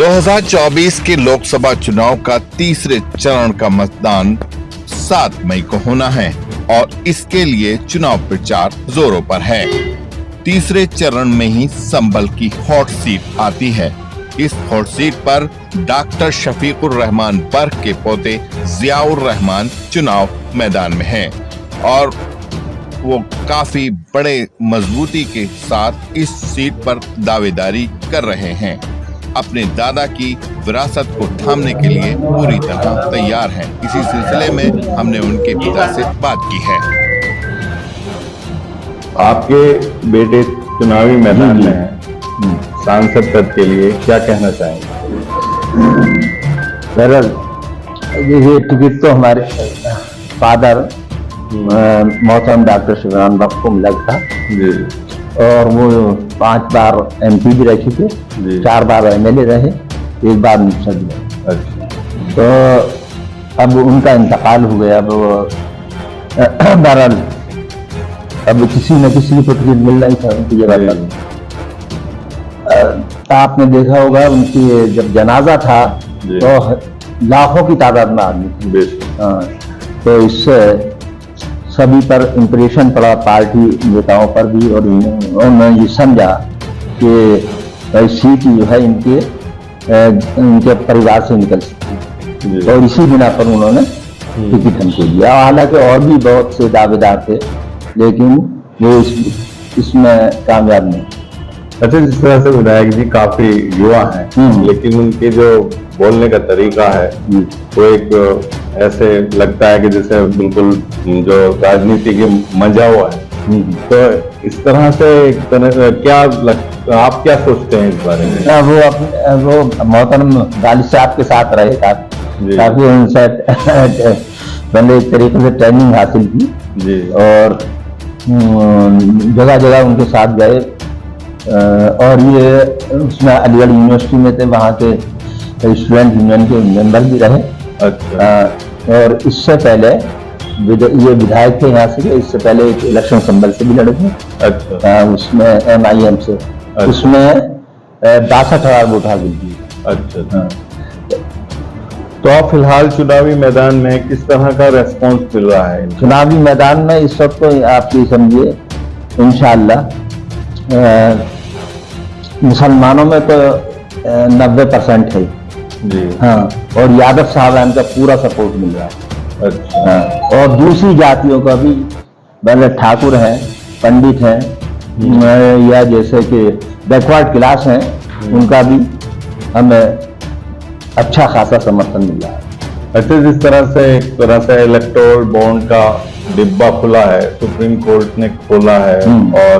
2024 के लोकसभा चुनाव का तीसरे चरण का मतदान 7 मई को होना है और इसके लिए चुनाव प्रचार जोरों पर है। तीसरे चरण में ही संभल की हॉट सीट आती है। इस हॉट सीट पर डॉक्टर शफीकुर रहमान बर्क के पोते जियाउर रहमान चुनाव मैदान में हैं और वो काफी बड़े मजबूती के साथ इस सीट पर दावेदारी कर रहे हैं। अपने दादा की विरासत को थामने के लिए पूरी तरह तैयार हैं। इसी सिलसिले में हमने उनके पिता से बात की है। आपके बेटे चुनावी मैदान में हैं, सांसद पद के लिए क्या कहना चाहेंगे? ये टिकट तो हमारे फादर मोहतरम डॉक्टर शिवराम बख्श को मिला था और वो 5 बार MP भी रहे थे, 4 बार MLA रहे, 1 बार मुंसद रहे। तो अब उनका इंतकाल हो गया। बहरहाल अब किसी न किसी को टिकट मिल रही था उनकी जगह पर। आपने देखा होगा उनकी जब जनाजा था तो लाखों की तादाद में आदमी थे। तो इससे सभी पर इम्प्रेशन पड़ा, पार्टी नेताओं पर भी, और उन्होंने ये समझा कि सीट जो है इनके परिवार से निकल सकती है और इसी बिना पर उन्होंने टिकट हमको दिया। हालांकि और भी बहुत से दावेदार थे लेकिन वो इसमें कामयाब नहीं। अच्छा, जिस तरह से विधायक जी काफी युवा हैं लेकिन उनके जो बोलने का तरीका है वो एक ऐसे लगता है कि जैसे बिल्कुल जो राजनीति के मजा हुआ है। तो इस तरह से आप क्या सोचते हैं इस बारे में? वो मोहतरम गालिब साहब के साथ रहे, काफी उनसे मैंने एक तरीके से ट्रेनिंग हासिल की और जगह जगह उनके साथ गए। और ये उसमें अलीगढ़ यूनिवर्सिटी में थे, वहाँ के स्टूडेंट यूनियन के मेंबर भी रहे। अच्छा। और इससे पहले ये विधायक थे यहाँ से, इससे पहले एक इलेक्शन संभल से भी लड़े थे। अच्छा। उसमें MIM से। अच्छा। उसमें 62,000 वोट हासिल किए। अच्छा। तो आप फिलहाल चुनावी मैदान में किस तरह का रेस्पॉन्स मिल रहा है? चुनावी मैदान में इस वक्त तो आप ये समझिए इंशाअल्लाह मुसलमानों में तो 90% है जी। हाँ, और यादव साहब का पूरा सपोर्ट मिल रहा है। अच्छा। हाँ, और दूसरी जातियों का भी, भले ठाकुर हैं, पंडित हैं या जैसे कि बैकवर्ड क्लास हैं, उनका भी हमें अच्छा खासा समर्थन मिल रहा है। अच्छा, जिस तरह से एक तरह से इलेक्टोरल बॉन्ड का डिब्बा खुला है, सुप्रीम कोर्ट ने खोला है और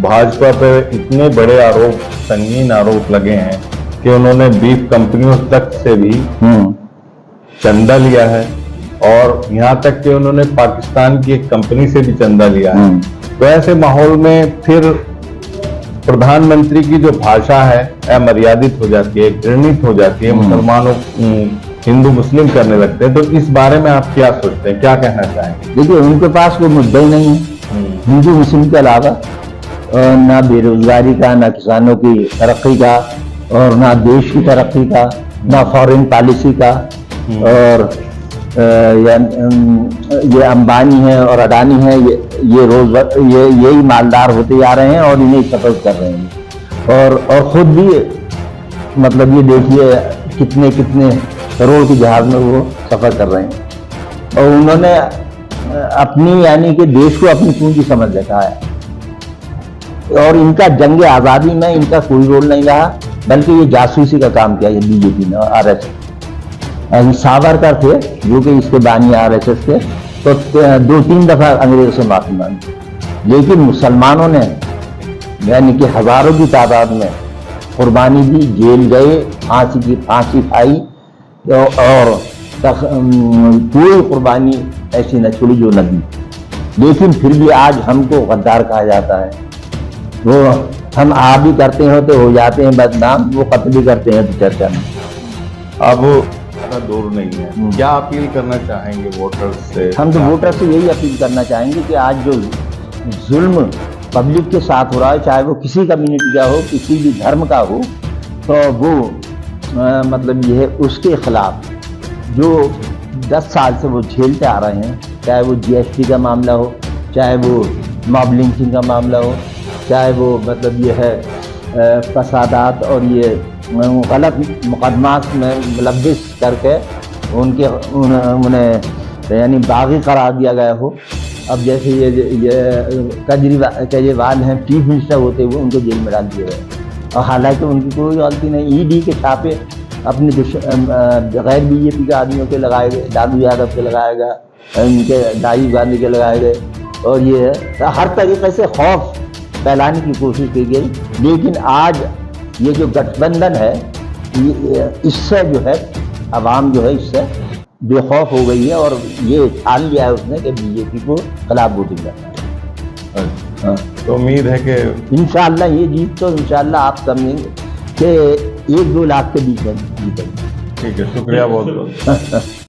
भाजपा पर इतने बड़े आरोप, संगीन आरोप लगे हैं कि उन्होंने बीफ कंपनियों तक से भी चंदा लिया है और यहाँ तक कि उन्होंने पाकिस्तान की एक कंपनी से भी चंदा लिया है। तो ऐसे माहौल में फिर प्रधानमंत्री की जो भाषा है अमर्यादित हो जाती है, घृणित हो जाती है, मुसलमानों हिंदू मुस्लिम करने लगते हैं। तो इस बारे में आप क्या सोचते हैं, क्या कहना चाहेंगे? देखिए, उनके पास कोई मुद्दा ही नहीं है हिंदू मुस्लिम के अलावा, ना बेरोजगारी का, ना किसानों की तरक्की का, और ना देश की तरक्की का, ना फॉरेन पॉलिसी का। और ये अंबानी है और अडानी है, ये यही मालदार होते जा रहे हैं और इन्हें सपोर्ट कर रहे हैं। और खुद भी मतलब ये देखिए कितने करोड़ की जहाज में वो सफर कर रहे हैं और उन्होंने अपनी यानी कि देश को अपनी पूंजी समझ रखा है। और इनका जंग आज़ादी में इनका कोई रोल नहीं रहा, बल्कि ये जासूसी का काम किया ये BJP ने, RSS। सावरकर थे जो कि इसके बानी RSS के, तो 2-3 दफा अंग्रेजों से माफी मांगी, लेकिन मुसलमानों ने यानी कि हजारों की तादाद में कुर्बानी दी, जेल गए, फांसी खाई और कोई कुर्बानी ऐसी न छोड़ी जो न दी। लेकिन फिर भी आज हमको गद्दार कहा जाता है। वो हम आ भी करते हैं तो हो जाते हैं बदनाम, वो कत्ल भी करते हैं तो चर्चा में। अब दूर नहीं है, क्या अपील करना चाहेंगे वोटर्स से? हम तो वोटर से यही अपील करना चाहेंगे कि आज जो जुल्म पब्लिक के साथ हो रहा है, चाहे वो किसी कम्युनिटी का हो, किसी भी धर्म का हो, तो वो मतलब ये है उसके खिलाफ जो 10 साल से वो झेलते आ रहे हैं, चाहे वो GST का मामला हो, चाहे वो मॉब लिंचिंग का मामला हो, चाहे वो मतलब ये है फसादात और ये गलत मुकदमात में मुलव्विस करके उन्हें यानी बागी करार दिया गया हो। अब जैसे ये केजरीवाल हैं, चीफ मिनिस्टर होते हुए उनको जेल में डाल दिया गया, और हालांकि उनकी कोई गलती नहीं। ED के छापे अपने गैर BJP के आदमियों के लगाए गए, लालू यादव के लगाए गए, उनके राजीव गांधी के लगाए गए, और ये हर तरीके से खौफ फैलाने की कोशिश की गई। लेकिन आज ये जो गठबंधन है, इससे जो है आवाम जो है इससे बेखौफ हो गई है, और ये ठान लिया है उसने कि BJP को खिलाफ वोटिंग करना है। हाँ। तो उम्मीद है कि इंशाअल्लाह ये जीत तो इंशाअल्लाह आप समझेंगे कि 1-2 लाख के बीच में जीतेंगे। ठीक है, शुक्रिया बहुत बहुत।